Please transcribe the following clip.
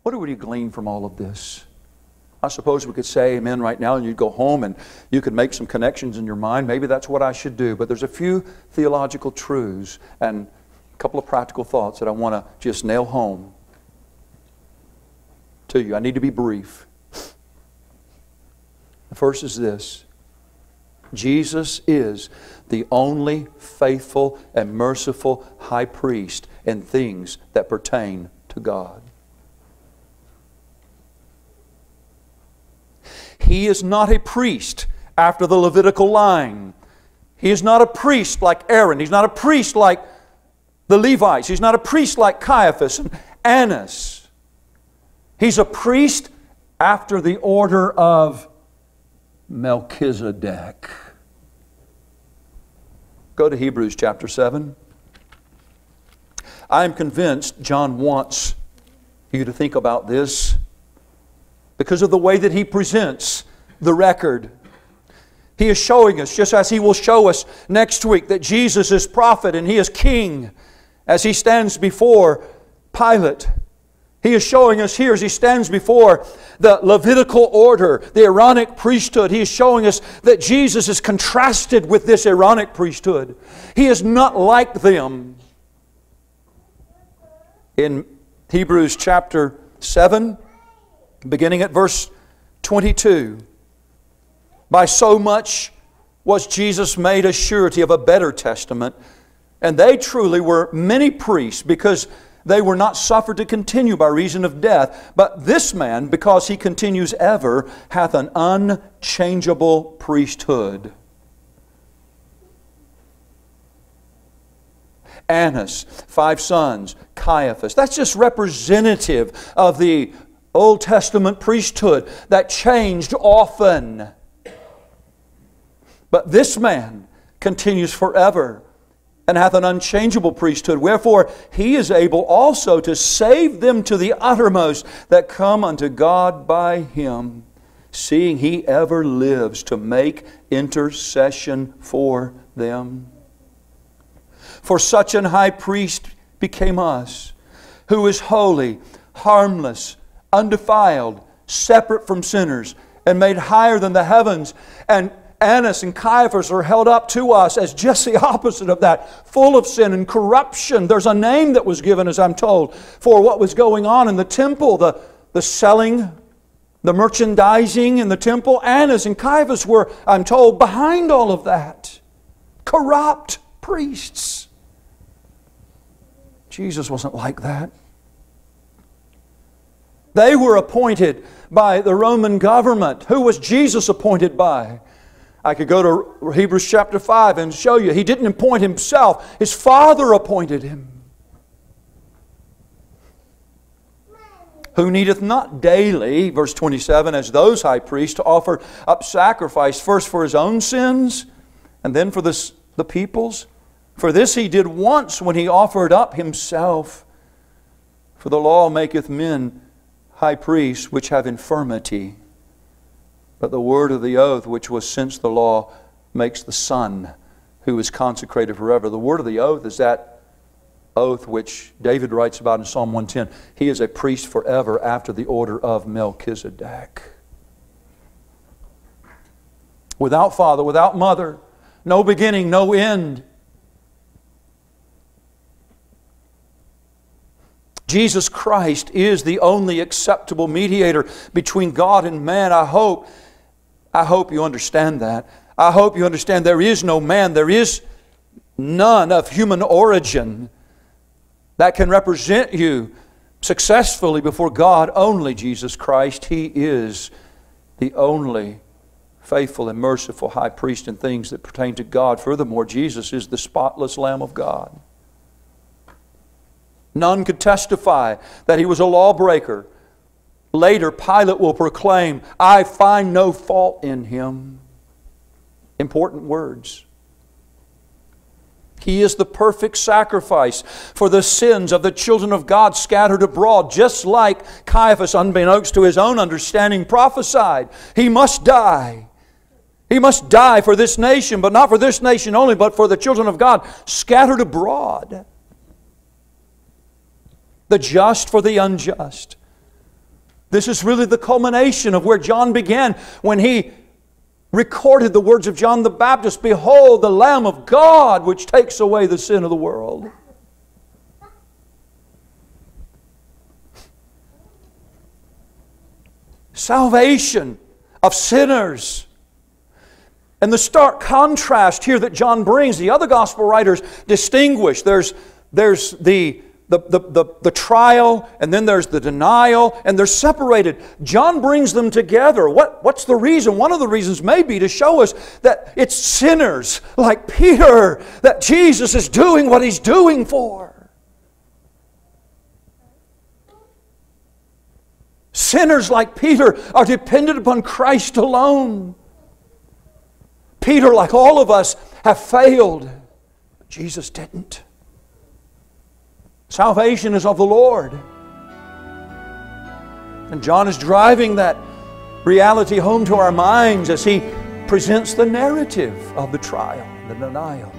What do we glean from all of this? I suppose we could say amen right now and you'd go home and you could make some connections in your mind. Maybe that's what I should do. But there's a few theological truths and a couple of practical thoughts that I want to just nail home to you. I need to be brief. The first is this. Jesus is the only faithful and merciful high priest in things that pertain to God. He is not a priest after the Levitical line. He is not a priest like Aaron. He's not a priest like the Levites. He's not a priest like Caiaphas and Annas. He's a priest after the order of Melchizedek. Go to Hebrews chapter 7. I am convinced John wants you to think about this because of the way that he presents the record. He is showing us, just as he will show us next week, that Jesus is prophet and He is king as He stands before Pilate. He is showing us here as He stands before the Levitical order, the Aaronic priesthood. He is showing us that Jesus is contrasted with this Aaronic priesthood. He is not like them. In Hebrews chapter 7, beginning at verse 22, by so much was Jesus made a surety of a better testament, and they truly were many priests, because they were not suffered to continue by reason of death. But this man, because He continues ever, hath an unchangeable priesthood. Annas, 5 sons, Caiaphas. That's just representative of the Old Testament priesthood that changed often. But this man continues forever and hath an unchangeable priesthood. Wherefore He is able also to save them to the uttermost that come unto God by Him, seeing He ever lives to make intercession for them. For such an high priest became us, who is holy, harmless, undefiled, separate from sinners, and made higher than the heavens. And Annas and Caiaphas are held up to us as just the opposite of that, full of sin and corruption. There's a name that was given, as I'm told, for what was going on in the temple, the selling, the merchandising in the temple. Annas and Caiaphas were, I'm told, behind all of that. Corrupt priests. Jesus wasn't like that. They were appointed by the Roman government. Who was Jesus appointed by? I could go to Hebrews chapter 5 and show you. He didn't appoint Himself. His Father appointed Him. Who needeth not daily, verse 27, as those high priests, to offer up sacrifice, first for His own sins, and then for the people's. For this He did once when He offered up Himself. For the law maketh men high priests which have infirmity. But the word of the oath, which was since the law, makes the Son, who is consecrated forever. The word of the oath is that oath which David writes about in Psalm 110. He is a priest forever after the order of Melchizedek. Without father, without mother, no beginning, no end. Jesus Christ is the only acceptable mediator between God and man. I hope you understand that. I hope you understand there is no man, there is none of human origin that can represent you successfully before God. Only Jesus Christ. He is the only faithful and merciful high priest in things that pertain to God. Furthermore, Jesus is the spotless Lamb of God. None could testify that He was a lawbreaker. Later, Pilate will proclaim, I find no fault in Him. Important words. He is the perfect sacrifice for the sins of the children of God scattered abroad, just like Caiaphas, unbeknownst to his own understanding, prophesied. He must die. He must die for this nation, but not for this nation only, but for the children of God scattered abroad. The just for the unjust. This is really the culmination of where John began when he recorded the words of John the Baptist, "Behold, the Lamb of God, which takes away the sin of the world." Salvation of sinners. And the stark contrast here that John brings, the other gospel writers distinguish. There's the trial, and then there's the denial, and they're separated. John brings them together. What's the reason? One of the reasons may be to show us that it's sinners like Peter that Jesus is doing what He's doing for. Sinners like Peter are dependent upon Christ alone. Peter, like all of us, have failed, but Jesus didn't. Salvation is of the Lord. And John is driving that reality home to our minds as he presents the narrative of the trial, the denial.